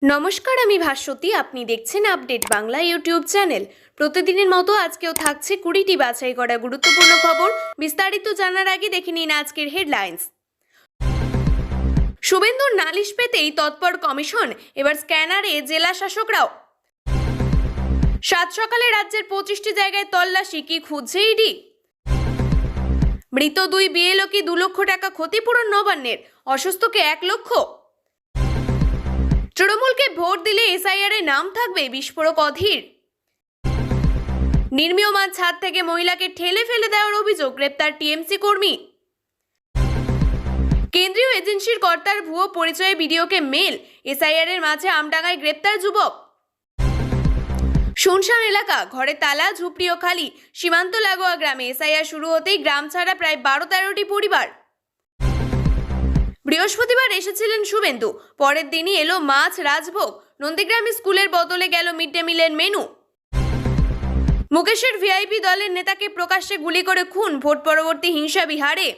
নমস্কার, আমি ভাস্বতী। আপনি দেখছেন আপডেট বাংলা ইউটিউব চ্যানেল। প্রতিদিনের মতো আজকেও থাকছে 20টি বাছাই করা গুরুত্বপূর্ণ খবর। বিস্তারিত জানার আগে দেখে নিন আজকের হেডলাইন্স। শুভেন্দুর নালিশ পেতেই তৎপর কমিশন, এবার স্ক্যানারে জেলা শাসকরাও। সাত সকালে রাজ্যের 25টি জায়গায় তল্লাশি, কি খুঁজছে ইডি? মৃত 2 বিএলও কি 2 লক্ষ টাকা ক্ষতিপূরণ নবান্নের, অসুস্থকে 1 লক্ষ। তৃণমূলকে ভোট দিলে এসআইআর এ নাম থাকবে, বিস্ফোরক অধীর। নির্মীয়মান ছাদ থেকে মহিলাকে ঠেলে ফেলে দেওয়ার অভিযোগ, গ্রেপ্তার টিএমসি কর্মী। কেন্দ্রীয় এজেন্সির কর্তার ভুয়ো পরিচয়ে বিডিওকে মেল, এসআইআর এর মাঝে আমডাঙ্গায় গ্রেপ্তার যুবক। শুনশান এলাকা, ঘরে তালা, ঝুপড়িও খালি। সীমান্ত লাগোয়া গ্রামে এসআইআর শুরু হতেই গ্রাম ছাড়া প্রায় 12-13টি পরিবার। বৃহস্পতিবার এসেছিলেন শুভেন্দু, পরের দিনই এলো মাছ রাজভোগ। নন্দীগ্রামে স্কুলের বদলে গেল মিড ডে মিলের মেনু। মুকেশের ভিআইপি দলের নেতাকে প্রকাশ্যে গুলি করে খুন, ভোট পরবর্তী হিংসা বিহারে।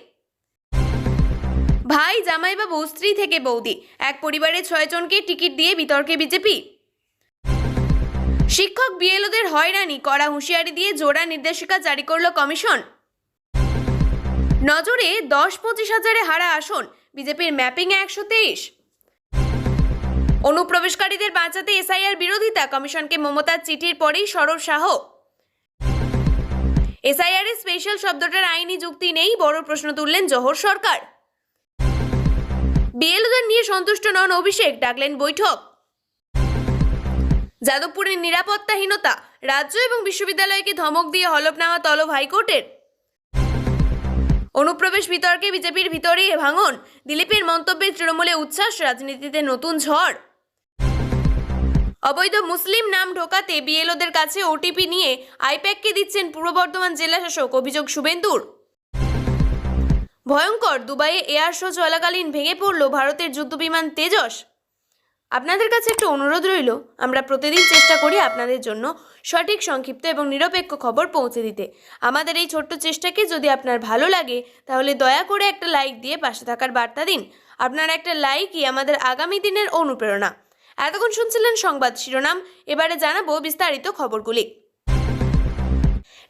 ভাই, জামাইবাবু, স্ত্রী থেকে বৌদি, এক পরিবারের 6 জনকে টিকিট দিয়ে বিতর্কে বিজেপি। শিক্ষক বিএলওদের হয়রানি, কড়া হুঁশিয়ারি দিয়ে জোড়া নির্দেশিকা জারি করল কমিশন। নজরে 10-25 হাজারে হারা আসন, বিজেপির ম্যাপিংয়ে 123। অনুপ্রবেশকারীদের বাঁচাতে এসআইআর বিরোধিতা, কমিশনকে মমতার চিঠির পরেই সরব শাহ। এসআইআর এর স্পেশাল শব্দটার আইনি যুক্তি নেই, বড় প্রশ্ন তুললেন জোহর সরকার। বিএলওদের নিয়ে সন্তুষ্ট নন অভিষেক, ডাকলেন বৈঠক। যাদবপুরের নিরাপত্তাহীনতা, রাজ্য এবং বিশ্ববিদ্যালয়কে ধমক দিয়ে হলফনামা তলব হাইকোর্টের। অনুপ্রবেশ বিতর্কে বিজেপির ভিতরে ভাঙন, দিলীপের মন্তব্যে তৃণমূলে উচ্ছ্বাস, রাজনীতিতে নতুন ঝড়। অবৈধ মুসলিম নাম ঢোকাতে বিএলওদের কাছে ওটিপি নিয়ে আইপ্যাককে দিচ্ছেন পূর্ব বর্ধমান জেলা শাসক, অভিযোগ শুভেন্দুর। ভয়ঙ্কর, দুবাইয়ে এয়ার শো চলাকালীন ভেঙে পড়ল ভারতের যুদ্ধবিমান তেজস। আপনাদের কাছে একটু অনুরোধ রইল, আমরা প্রতিদিন চেষ্টা করি আপনাদের জন্য সঠিক, সংক্ষিপ্ত এবং নিরপেক্ষ খবর পৌঁছে দিতে। আমাদের এই ছোট্ট চেষ্টাকে যদি আপনার ভালো লাগে, তাহলে দয়া করে একটা লাইক দিয়ে পাশে থাকার বার্তা দিন। আপনার একটা লাইকই আমাদের আগামী দিনের অনুপ্রেরণা। এতক্ষণ শুনছিলেন সংবাদ শিরোনাম, এবারে জানাবো বিস্তারিত খবরগুলি।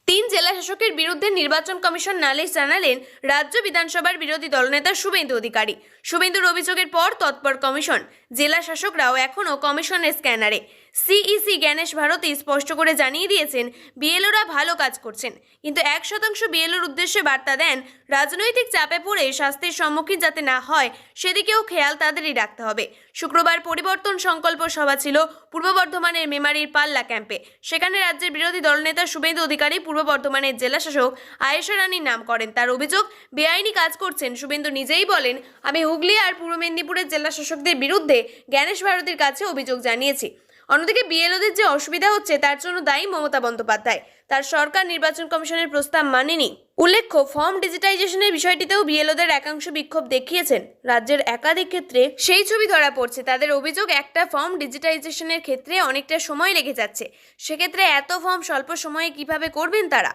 3 জেলা শাসকের বিরুদ্ধে নির্বাচন কমিশন নালিশ জানালেন রাজ্য বিধানসভার বিরোধী দলনেতা শুভেন্দু অধিকারী। শুভেন্দুর অভিযোগের পর তৎপর কমিশন, জেলা শাসকরাও এখনও কমিশনের স্ক্যানারে। সিইসি জ্ঞানেশ ভারতী স্পষ্ট করে জানিয়ে দিয়েছেন, বিএলওরা ভালো কাজ করছেন, কিন্তু 1% বিএলওর উদ্দেশ্যে বার্তা দেন, রাজনৈতিক চাপে পড়ে শাস্তির সম্মুখীন যাতে না হয় সেদিকেও খেয়াল তাদেরই রাখতে হবে। শুক্রবার পরিবর্তন সংকল্প সভা ছিল পূর্ব বর্ধমানের মেমারির পাল্লা ক্যাম্পে। সেখানে রাজ্যের বিরোধী দলনেতা শুভেন্দু অধিকারী পূর্ব বর্ধমানের জেলা শাসক আয়েশা রানীর নাম করেন। তার অভিযোগ, বেআইনি কাজ করছেন। শুভেন্দু নিজেই বলেন, আমি হুগলি আর পূর্ব মেদিনীপুরের জেলা শাসকদের বিরুদ্ধে জ্ঞানেশ ভারতীর কাছে অভিযোগ জানিয়েছি। অন্যদিকে বিএলওদের যে অসুবিধা হচ্ছে তার জন্য দায়ী মমতা বন্দ্যোপাধ্যায়। তার সরকার নির্বাচন কমিশনের প্রস্তাব মানেনি। উল্লেখ্য, ফর্ম ডিজিটাইজেশনের বিষয়টিতেও বিএলওদের একাংশ বিক্ষোভ দেখিয়েছেন। রাজ্যের একাধিক ক্ষেত্রে সেই ছবি ধরা পড়ছে। তাদের অভিযোগ, একটা ফর্ম ডিজিটাইজেশনের ক্ষেত্রে অনেকটা সময় লেগে যাচ্ছে। সেক্ষেত্রে এত ফর্ম স্বল্প সময়ে কিভাবে করবেন তারা?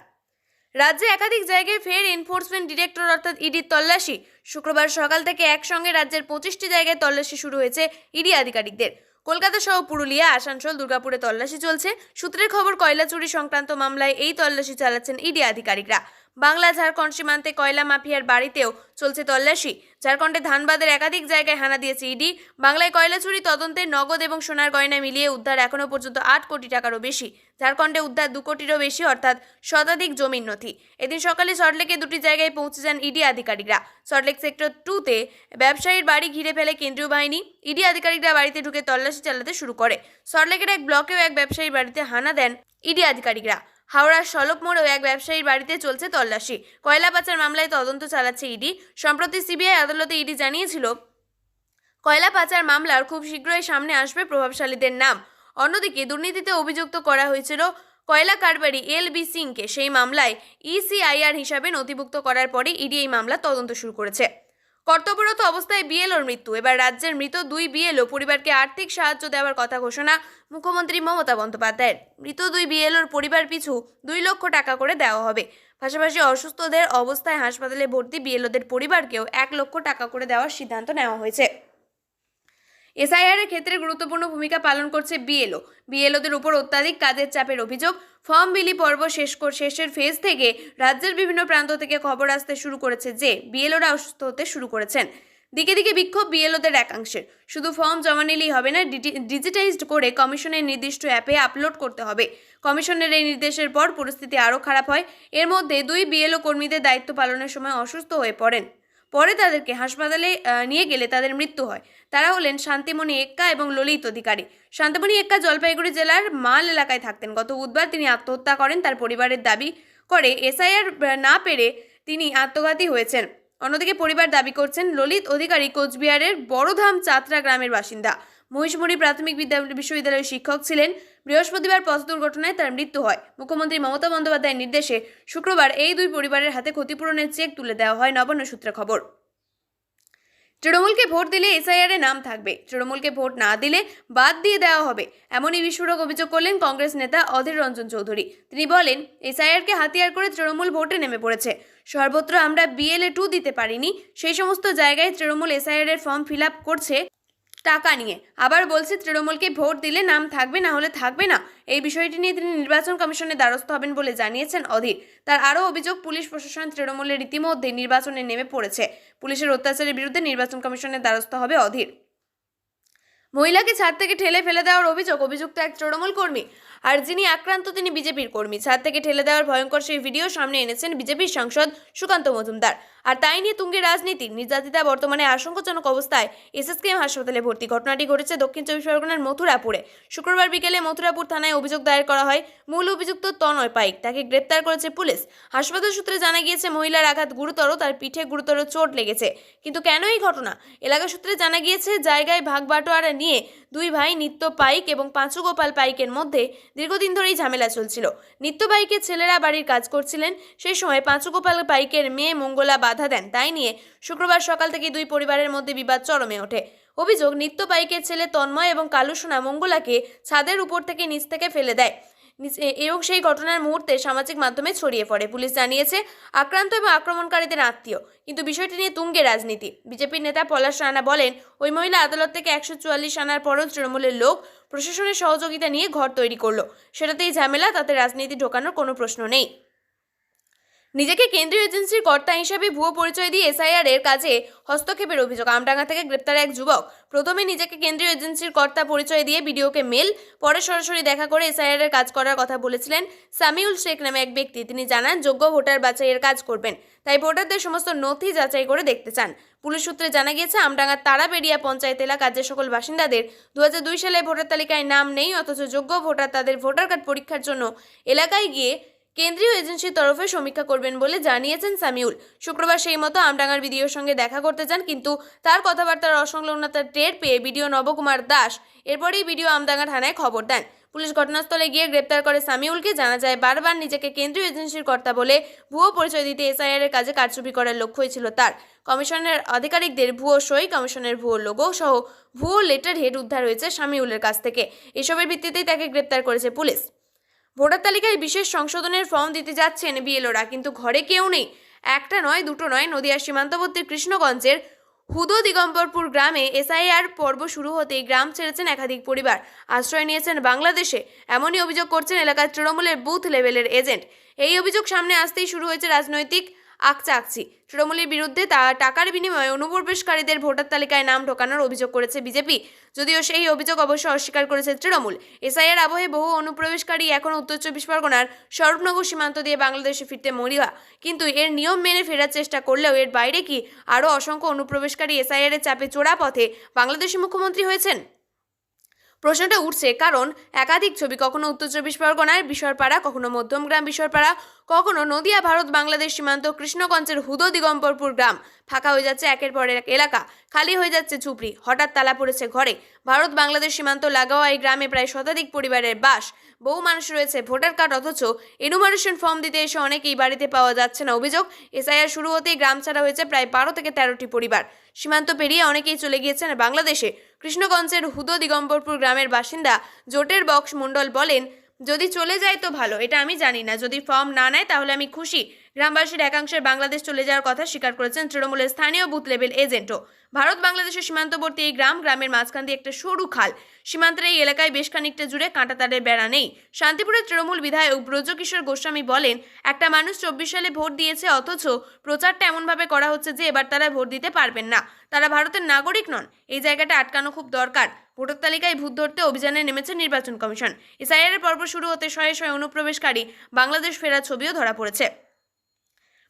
রাজ্যে একাধিক জায়গায় ফের এনফোর্সমেন্ট ডিরেক্টর অর্থাৎ ইডির তল্লাশি। শুক্রবার সকাল থেকে একসঙ্গে রাজ্যের 25টি জায়গায় তল্লাশি শুরু হয়েছে ইডি আধিকারিকদের। কলকাতা সহ পুরুলিয়া, আসানসোল, দুর্গাপুরে তল্লাশি চলছে। সূত্রের খবর, কয়লা চুরি সংক্রান্ত মামলায় এই তল্লাশি চালাচ্ছেন ইডি আধিকারিকরা। বাংলা ঝাড়খণ্ড সীমান্তে কয়লা মাফিয়ার বাড়িতেও চলছে তল্লাশি। ঝাড়খণ্ডে ধানবাদের একাধিক জায়গায় হানা দিয়েছে ইডি। বাংলায় কয়লা চুরি তদন্তে নগদ এবং সোনার গয়না মিলিয়ে উদ্ধার এখনও পর্যন্ত 8 কোটি টাকারও বেশি। ঝাড়খণ্ডে উদ্ধার 2 কোটিরও বেশি, অর্থাৎ শতাধিক জমির নথি। এদিন সকালে সল্টলেকে 2টি জায়গায় পৌঁছে যান ইডি আধিকারিকরা। সল্টলেক সেক্টর 2-তে ব্যবসায়ীর বাড়ি ঘিরে ফেলে কেন্দ্রীয় বাহিনী। ইডি আধিকারিকরা বাড়িতে ঢুকে তল্লাশি চালাতে শুরু করে। সল্টলেকের এক ব্লকেও এক ব্যবসায়ীর বাড়িতে হানা দেন ইডি আধিকারিকরা। হাওড়ার সলক মোড়েও এক ব্যবসায়ীর বাড়িতে চলছে তল্লাশি। কয়লা পাচার মামলায় তদন্ত চালাচ্ছে ইডি। সম্প্রতি সিবিআই আদালতে ইডি জানিয়েছিল, কয়লা পাচার মামলার খুব শীঘ্রই সামনে আসবে প্রভাবশালীদের নাম। অন্যদিকে দুর্নীতিতে অভিযুক্ত করা হয়েছিল কয়লা কারবারি এল.বি. সিংকে। সেই মামলায় ইসিআইআর হিসাবে নথিভুক্ত করার পরে ইডি এই মামলা তদন্ত শুরু করেছে। কর্তব্যরত অবস্থায় বিএলওর মৃত্যু। এবার রাজ্যের মৃত 2 বিএলও পরিবারকে আর্থিক সাহায্য দেওয়ার কথা ঘোষণা মুখ্যমন্ত্রী মমতা বন্দ্যোপাধ্যায়ের। মৃত 2 বিএলওর পরিবার পিছু 2 লক্ষ টাকা করে দেওয়া হবে। পাশাপাশি অসুস্থদের অবস্থায় হাসপাতালে ভর্তি বিএলওদের পরিবারকেও 1 লক্ষ টাকা করে দেওয়ার সিদ্ধান্ত নেওয়া হয়েছে। এসআইআর এর ক্ষেত্রে গুরুত্বপূর্ণ ভূমিকা পালন করছে বিএলওদের উপর অত্যাধিক কাজের চাপের অভিযোগ। ফর্ম বিলি পর্ব শেষের ফেজ থেকে রাজ্যের বিভিন্ন প্রান্ত থেকে খবর আসতে শুরু করেছে যে বিএলওরা অসুস্থ হতে শুরু করেছেন। দিকে দিকে বিক্ষোভ বিএলওদের একাংশের। শুধু ফর্ম জমা নিলেই হবে না, ডিজিটাইজড করে কমিশনের নির্দিষ্ট অ্যাপে আপলোড করতে হবে। কমিশনের এই নির্দেশের পর পরিস্থিতি আরও খারাপ হয়। এর মধ্যে 2 বিএলও কর্মীদের দায়িত্ব পালনের সময় অসুস্থ হয়ে পড়েন। পরে তাদেরকে হাসপাতালে নিয়ে গেলে তাদের মৃত্যু হয়। তারা হলেন শান্তিমণি এক্কা এবং ললিত অধিকারী। শান্তিমণি এক্কা জলপাইগুড়ি জেলার মাল এলাকায় থাকতেন। গত বুধবার তিনি আত্মহত্যা করেন। তার পরিবারের দাবি করে এসআইআর না পেরে তিনি আত্মঘাতী হয়েছেন। অন্যদিকে পরিবার দাবি করছেন ললিত অধিকারী কোচবিহারের বড়ধাম চাতরা গ্রামের বাসিন্দা। মহিষমুড়ি প্রাথমিক বিশ্ববিদ্যালয়ের শিক্ষক ছিলেন। বৃহস্পতিবার পথ দুর্ঘটনায় তার মৃত্যু হয়। মুখ্যমন্ত্রী মমতা বন্দ্যোপাধ্যায়ের নির্দেশে শুক্রবার এই 2 পরিবারের হাতে ক্ষতিপূরণের চেক তুলে দেওয়া হয়, নবান্ন সূত্রে খবর। তৃণমূলকে ভোট দিলে এসআইআরে নাম থাকবে, তৃণমূলকে ভোট না দিলে বাদ দিয়ে দেওয়া হবে, এমনই বিস্ফোরক অভিযোগ করলেন কংগ্রেস নেতা অধীর রঞ্জন চৌধুরী। তিনি বলেন, এসআইআরকে হাতিয়ার করে তৃণমূল ভোটে নেমে পড়েছে। সর্বত্র আমরা BLA 2 দিতে পারিনি, সেই সমস্ত জায়গায় তৃণমূল এসআইআর এর ফর্ম ফিল আপ করছে টাকা নিয়ে। আবার বলছে তৃণমূলকে ভোট দিলে নাম থাকবে, না হলে থাকবে না। এই বিষয়টি নিয়ে তিনি নির্বাচন কমিশনের দ্বারস্থ হবেন বলে জানিয়েছেন অধীর। তার আরও অভিযোগ, পুলিশ প্রশাসন তৃণমূলের ইতিমধ্যে নির্বাচনে নেমে পড়েছে। পুলিশের অত্যাচারের বিরুদ্ধে নির্বাচন কমিশনের দ্বারস্থ হবে অধীর। মহিলাকে ছাদ থেকে ঠেলে ফেলে দেওয়ার অভিযুক্ত এক তৃণমূল কর্মী, আর যিনি আক্রান্ত তিনি বিজেপির কর্মী। ছাদ থেকে ঠেলে দেওয়ার ভয়ঙ্কর সেই ভিডিও সামনে এনেছেন বিজেপির সাংসদ সুকান্ত মজুমদার। আর তাই নিয়ে তুঙ্গে রাজনীতি। নির্যাতিতা বর্তমানে আশঙ্কাজনক অবস্থায় SSKM হাসপাতালে ভর্তি। ঘটনাটি ঘটেছে দক্ষিণ 24 পরগনার মথুরাপুরে। শুক্রবার বিকেলে মথুরাপুর থানায় অভিযোগ দায়ের করা হয়। মূল অভিযুক্ত তনয় পাইক, তাকে গ্রেপ্তার করেছে পুলিশ। হাসপাতাল সূত্রে জানা গিয়েছে মহিলার আঘাত গুরুতর, তার পিঠে গুরুতর চোট লেগেছে। কিন্তু কেন এই ঘটনা? এলাকা সূত্রে জানা গিয়েছে জায়গায় ভাগ বাটোয়ারা নিয়ে 2 ভাই নিত্য পাইক এবং পাঁচু গোপাল পাইকের মধ্যে দীর্ঘদিন ধরেই ঝামেলা চলছিল। নিত্য পাইকের ছেলেরা বাড়ির কাজ করছিলেন, সেই সময় পাঁচু গোপাল পাইকের মেয়ে মঙ্গলা বাধা দেন। তাই নিয়ে শুক্রবার সকাল থেকে 2 পরিবারের মধ্যে বিবাদ চরমে ওঠে। অভিযোগ, নিত্য পাইকের ছেলে তন্ময় এবং কালুসোনা মঙ্গলাকে ছাদের উপর থেকে নিচ থেকে ফেলে দেয় এবং সেই ঘটনার মুহূর্তে সামাজিক মাধ্যমে ছড়িয়ে পড়ে। পুলিশ জানিয়েছে আক্রান্ত এবং আক্রমণকারীদের আত্মীয়, কিন্তু বিষয়টি নিয়ে তুঙ্গে রাজনীতি। বিজেপির নেতা পলাশ রানা বলেন, ওই মহিলা আদালত থেকে 144 আনার পরও তৃণমূলের লোক প্রশাসনের সহযোগিতা নিয়ে ঘর তৈরি করলো, সেটাতেই ঝামেলা, তাতে রাজনীতি ঢোকানোর কোনো প্রশ্ন নেই। নিজেকে কেন্দ্রীয় এজেন্সির কর্তা হিসেবে ভুয়ো পরিচয় দিয়ে এসআইআর এর কাজে হস্তক্ষেপের অভিযোগ। আমডাঙ্গা থেকে গ্রেপ্তার এক যুবক। প্রথমে নিজেকে কেন্দ্রীয় এজেন্সির কর্তা পরিচয় দিয়ে ভিডিওকে মেল, পরে সরাসরি দেখা করে এসআইআর এর কাজ করার কথা বলেছিলেন সামিউল শেখ নামে এক ব্যক্তি। তিনি জানান যোগ্য ভোটার বাছাইয়ের কাজ করবেন, তাই ভোটারদের সমস্ত নথি যাচাই করে দেখতে চান। পুলিশ সূত্রে জানা গিয়েছে আমডাঙ্গার তারাবেড়িয়া পঞ্চায়েত এলাকার যে সকল বাসিন্দাদের 2002 সালে ভোটার তালিকায় নাম নেই অথচ যোগ্য ভোটার, তাদের ভোটার কার্ড পরীক্ষার জন্য এলাকায় গিয়ে কেন্দ্রীয় এজেন্সির তরফে সমীক্ষা করবেন বলে জানিয়েছেন সামিউল। শুক্রবার সেই মতো আমডাঙ্গার বিডিওর সঙ্গে দেখা করতে যান, কিন্তু তার কথাবার্তার অসংলগ্নতা টের পেয়ে বিডিও নবকুমার দাস এরপরেই বিডিও আমডাঙ্গা থানায় খবর দেন। পুলিশ ঘটনাস্থলে গিয়ে গ্রেপ্তার করে সামিউলকে। জানা যায় বারবার নিজেকে কেন্দ্রীয় এজেন্সির কর্তা বলে ভুয়ো পরিচয় দিতে এসআইআর এর কাজে কারচুপি করার লক্ষ্যই ছিল তার। কমিশনের আধিকারিকদের ভুয়ো সই, কমিশনের ভুয়ো লোগো সহ ভুয়ো লেটার হেড উদ্ধার হয়েছে সামিউলের কাছ থেকে। এসবের ভিত্তিতেই তাকে গ্রেপ্তার করেছে পুলিশ। ভোটার তালিকায় বিশেষ সংশোধনের ফর্ম দিতে যাচ্ছেন বিএলওরা, কিন্তু ঘরে কেউ নেই। একটা নয়, দুটো নয়, নদিয়ার সীমান্তবর্তী কৃষ্ণগঞ্জের হুদো দিগম্বরপুর গ্রামে এসআইআর পর্ব শুরু হতেই গ্রাম ছেড়েছেন একাধিক পরিবার, আশ্রয় নিয়েছেন বাংলাদেশে। এমনই অভিযোগ করছেন এলাকার তৃণমূলের বুথ লেভেলের এজেন্ট। এই অভিযোগ সামনে আসতেই শুরু হয়েছে রাজনৈতিক আকচাকচি। তৃণমূলের বিরুদ্ধে টাকার বিনিময়ে অনুপ্রবেশকারীদের ভোটার তালিকায় নাম ঢোকানোর অভিযোগ করেছে বিজেপি, যদিও সেই অভিযোগ অবশ্য অস্বীকার করেছে তৃণমূল। এসআইআর আবহে বহু অনুপ্রবেশকারী এখনও উত্তর 24 পরগনার স্বরূপনগর সীমান্ত দিয়ে বাংলাদেশে ফিরতে মরিয়া, কিন্তু এর নিয়ম মেনে ফেরার চেষ্টা করলেও এর বাইরে কি আরও অসংখ্য অনুপ্রবেশকারী এসআইআর এর চাপে চোরা পথে বাংলাদেশি মুখ্যমন্ত্রী হয়েছেন? প্রশ্নটা উঠছে কারণ একাধিক ছবি, কখনো উত্তর 24 পরগনার বিশরপাড়া, কখনো মধ্যমগ্রাম বিশরপাড়া, কখনো নদিয়া ভারত বাংলাদেশ সীমান্ত কৃষ্ণগঞ্জের হুদো দিগম্বরপুর গ্রাম। ফাঁকা হয়ে যাচ্ছে একের পর এক এলাকা, খালি হয়ে যাচ্ছে ঝুপড়ি, হঠাৎ তালা পড়েছে ঘরে। ভারত বাংলাদেশ সীমান্ত লাগোয়া এই গ্রামে প্রায় শতাধিক পরিবারের বাস। বহু মানুষ রয়েছে ভোটার কার্ড, অথচ এনুমারেশন ফর্ম দিতে এসে অনেকেই বাড়িতে পাওয়া যাচ্ছে না। অভিযোগ, এসআইআর শুরু হতেই গ্রাম ছাড়া হয়েছে প্রায় 12 থেকে 13টি পরিবার। সীমান্ত পেরিয়ে অনেকেই চলে গিয়েছেন বাংলাদেশে। কৃষ্ণগঞ্জের হুদো দিগম্বরপুর গ্রামের বাসিন্দা জোটের বক্স মণ্ডল বলেন, যদি চলে যায় তো ভালো, এটা আমি জানি না। যদি ফর্ম না নেয় তাহলে আমি খুশি, গ্রামবাসীর একাংশের বাংলাদেশ চলে যাওয়ার কথা স্বীকার করেছেন তৃণমূলের স্থানীয় বুথ লেভেল এজেন্টও। ভারত বাংলাদেশের সীমান্তবর্তী এই গ্রামের মাঝখান দিয়ে একটা সরু খাল। সীমান্তের এই এলাকায় বেশ খানিকটা জুড়ে কাঁটাতারের বেড়া নেই। শান্তিপুরের তৃণমূল বিধায়ক ব্রজকিশোর গোস্বামী বলেন, একটা মানুষ 24 সালে ভোট দিয়েছে, অথচ প্রচারটা এমনভাবে করা হচ্ছে যে এবার তারা ভোট দিতে পারবেন না। তারা ভারতের নাগরিক নন। এই জায়গাটা আটকানো খুব দরকার। ভোটার তালিকায় ভূত ধরতে অভিযানে নেমেছে নির্বাচন কমিশন। এসআইআর পর্ব শুরু হতে শয়ে শয়ে অনুপ্রবেশকারী বাংলাদেশ ফেরার ছবিও ধরা পড়েছে।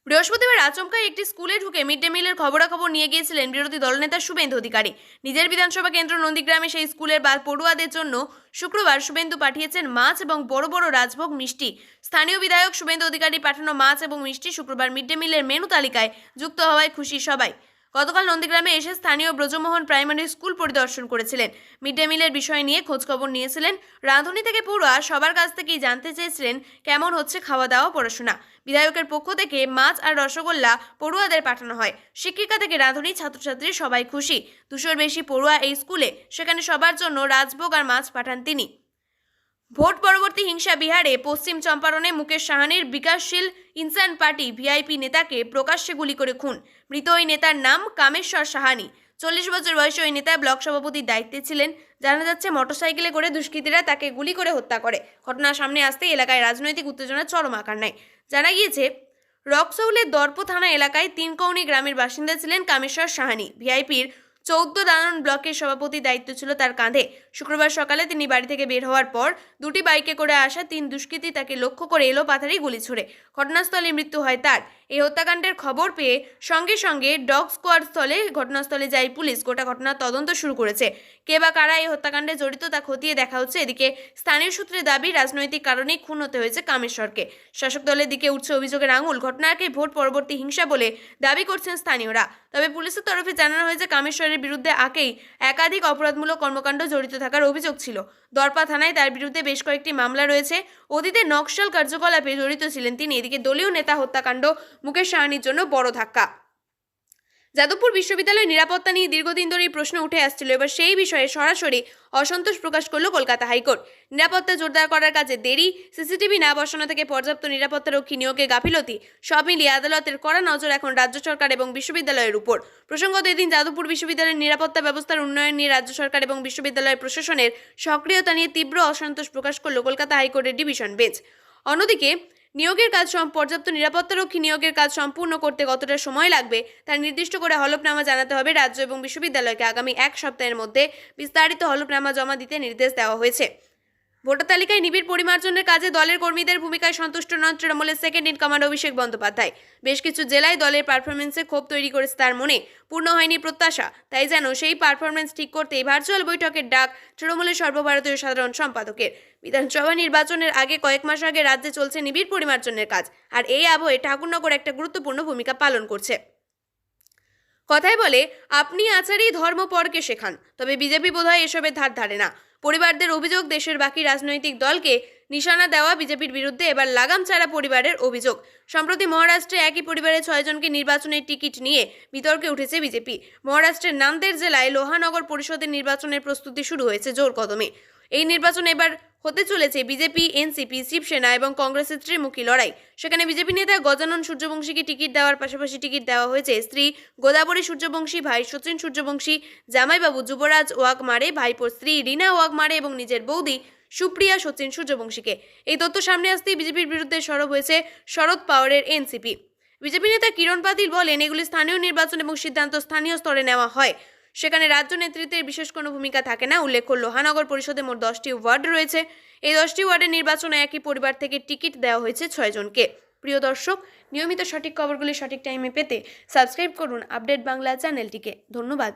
বৃহস্পতিবার আচমকাই একটি স্কুলে ঢুকে মিড ডে মিলের খবরাখবর নিয়ে গিয়েছিলেন বিরোধী দলনেতা শুভেন্দু অধিকারী। নিজের বিধানসভা কেন্দ্র নন্দীগ্রামে সেই স্কুলের পড়ুয়াদের জন্য শুক্রবার শুভেন্দু পাঠিয়েছেন মাছ এবং বড় বড় রাজভোগ মিষ্টি। স্থানীয় বিধায়ক শুভেন্দু অধিকারী পাঠানো মাছ এবং মিষ্টি শুক্রবার মিড ডে মিলের মেনু তালিকায় যুক্ত হওয়ায় খুশি সবাই। গতকাল নন্দীগ্রামে এসে স্থানীয় ব্রজমোহন প্রাইমারি স্কুল পরিদর্শন করেছিলেন। মিড ডে মিলের বিষয় নিয়ে খোঁজখবর নিয়েছিলেন। রাঁধুনি থেকে পড়ুয়া সবার কাছ থেকেই জানতে চেয়েছিলেন কেমন হচ্ছে খাওয়া দাওয়া, পড়াশোনা। বিধায়কের পক্ষ থেকে মাছ আর রসগোল্লা পড়ুয়াদের পাঠানো হয়। শিক্ষিকা থেকে রাঁধুনি, ছাত্রছাত্রী সবাই খুশি। 200-র বেশি পড়ুয়া এই স্কুলে, সেখানে সবার জন্য রাজভোগ আর মাছ পাঠান তিনি। ভোট পরবর্তী হিংসা বিহারে পশ্চিম চম্পারণে মুকেশ সাহানির বিকাশশীল ইনসান পার্টি ভিআইপি নেতাকে প্রকাশ্যে গুলি করে খুন। মৃত ওই নেতার নাম কামেশ্বর সাহানি। 40 বছর বয়সী ওই নেতা ব্লক সভাপতির দায়িত্বে ছিলেন। জানা যাচ্ছে মোটরসাইকেলে করে দুষ্কৃতীরা তাকে গুলি করে হত্যা করে। ঘটনার সামনে আসতেই এলাকায় রাজনৈতিক উত্তেজনা চরম আকার নেয়। জানা গিয়েছে, রক্সৌলের দর্প থানা এলাকায় তিনকৌনি গ্রামের বাসিন্দা ছিলেন কামেশ্বর সাহানি। ভিআইপির 14 দানন ব্লকের সভাপতির দায়িত্ব ছিল তার কাঁধে। শুক্রবার সকালে তিনি বাড়ি থেকে বের হওয়ার পর দুটি বাইকে করে আসা 3 দুষ্কৃতী তাকে লক্ষ্য করে এলোপাথারি গুলি ছুড়ে ঘটনাস্থলে মৃত্যু হয় তার। এই হত্যাকাণ্ডের খবর পেয়ে সঙ্গে সঙ্গে ডগ স্কোয়াড ঘটনাস্থলে যায় পুলিশ। গোটা ঘটনার তদন্ত শুরু করেছে। কে বা কারা এই হত্যাকাণ্ডে জড়িত তা খতিয়ে দেখা হচ্ছে। এদিকে স্থানীয় সূত্রে দাবি, রাজনৈতিক কারণেই খুন হতে হয়েছে কামেশ্বরকে। শাসক দলের দিকে উঠছে অভিযোগের আঙুল। ঘটনাকে ভোট পরবর্তী হিংসা বলে দাবি করছেন স্থানীয়রা। তবে পুলিশের তরফে জানানো হয়েছে, কামেশ্বরের বিরুদ্ধে আগেই একাধিক অপরাধমূলক কর্মকাণ্ড জড়িত থাকার অভিযোগ ছিল। দরপা থানায় তার বিরুদ্ধে বেশ কয়েকটি মামলা রয়েছে। অতীতে নকশাল কার্যকলাপে জড়িত ছিলেন তিনি। এদিকে দলীয় নেতা হত্যাকাণ্ড মুকেশ সাহানির জন্য বড় ধাক্কা। যাদবপুর বিশ্ববিদ্যালয়ের নিরাপত্তা নিয়ে দীর্ঘদিন ধরেই প্রশ্ন উঠে আসছিল। এবার সেই বিষয়ে সরাসরি অসন্তোষ প্রকাশ করল কলকাতা হাইকোর্ট। নিরাপত্তা জোরদার করার কাজে দেরি, সিসিটিভি না বসানো থেকে পর্যাপ্ত নিরাপত্তারক্ষী নিয়োগে গাফিলতি, সব মিলিয়ে আদালতের কড়া নজর এখন রাজ্য সরকার এবং বিশ্ববিদ্যালয়ের উপর। প্রসঙ্গত, এদিন যাদবপুর বিশ্ববিদ্যালয়ের নিরাপত্তা ব্যবস্থার উন্নয়ন নিয়ে রাজ্য সরকার এবং বিশ্ববিদ্যালয় প্রশাসনের সক্রিয়তা নিয়ে তীব্র অসন্তোষ প্রকাশ করল কলকাতা হাইকোর্টের ডিভিশন বেঞ্চ। অন্যদিকে নিয়োগের কাজ পর্যাপ্ত নিরাপত্তারক্ষী নিয়োগের কাজ সম্পূর্ণ করতে কতটা সময় লাগবে তা নির্দিষ্ট করে হলফনামা জানাতে হবে রাজ্য এবং বিশ্ববিদ্যালয়কে। আগামী 1 সপ্তাহের মধ্যে বিস্তারিত হলফনামা জমা দিতে নির্দেশ দেওয়া হয়েছে। ভোটার তালিকায় নিবিড় পরিমার্জনের কাজে দলের কর্মীদের ভূমিকায় সন্তুষ্ট নন তৃণমূলের second in command Abhishek Bandyopadhyay. বেশ কিছু জেলায় দলের পারফরমেন্সে ক্ষোভ তৈরি করেছে তার মনে। পূর্ণ হয়নি প্রত্যাশা, তাই যেন সেই পারফরমেন্স ঠিক করতে ভার্চুয়াল বৈঠকের ডাক তৃণমূলের সর্বভারতীয় সাধারণ সম্পাদকের। বিধানসভা নির্বাচনের আগে কয়েক মাস আগে রাজ্যে চলছে নিবিড় পরিমার্জনের কাজ, আর এই আবহে ঠাকুরনগর একটা গুরুত্বপূর্ণ ভূমিকা পালন করছে। কথায় বলে, আপনি আচারই ধর্ম পরকে শেখান। তবে বিজেপি বোধহয় এসবের ধার ধারে না। পরিবারদের অভিযোগ, দেশের বাকি রাজনৈতিক দলকে নিশানা দেওয়া বিজেপির বিরুদ্ধে এবার লাগাম ছাড়া পরিবারের অভিযোগ। সম্প্রতি মহারাষ্ট্রে একই পরিবারের 6 জনকে নির্বাচনের টিকিট নিয়ে বিতর্কে উঠেছে বিজেপি। মহারাষ্ট্রের নান্দের জেলায় লোহানগর পরিষদের নির্বাচনের প্রস্তুতি শুরু হয়েছে জোর কদমে। এই নির্বাচন এবার হতে চলেছে বিজেপি, এনসিপি, শিবসেনা এবং কংগ্রেসের ত্রিমুখী লড়াই। সেখানে বিজেপি নেতা গজানন সূর্যবংশীকে টিকিট দেওয়ার পাশাপাশি টিকিট দেওয়া হয়েছে স্ত্রী গোদাবরী সূর্যবংশী, ভাই সচিন সূর্যবংশী, জামাইবাবু যুবরাজ ওয়াঘমারে, ভাইপোর স্ত্রী রীনা ওয়াঘমারে এবং নিজের বৌদি সুপ্রিয়া সচিন সূর্যবংশীকে। এই তথ্য সামনে আসতেই বিজেপির বিরুদ্ধে সরব হয়েছে শরদ পাওয়ারের এনসিপি। বিজেপি নেতা কিরণ পাতিল বলেন, এগুলি স্থানীয় নির্বাচন এবং সিদ্ধান্ত স্থানীয় স্তরে নেওয়া হয়। সেখানে রাজ্য নেতৃত্বের বিশেষ কোনো ভূমিকা থাকে না। উল্লেখ্য, লোহানগর পরিষদে মোট 10টি ওয়ার্ড রয়েছে। এই 10টি ওয়ার্ডের নির্বাচনে একই পরিবার থেকে টিকিট দেওয়া হয়েছে 6 জনকে। প্রিয় দর্শক, নিয়মিত সঠিক খবরগুলি সঠিক টাইমে পেতে সাবস্ক্রাইব করুন আপডেট বাংলা চ্যানেলটিকে। ধন্যবাদ।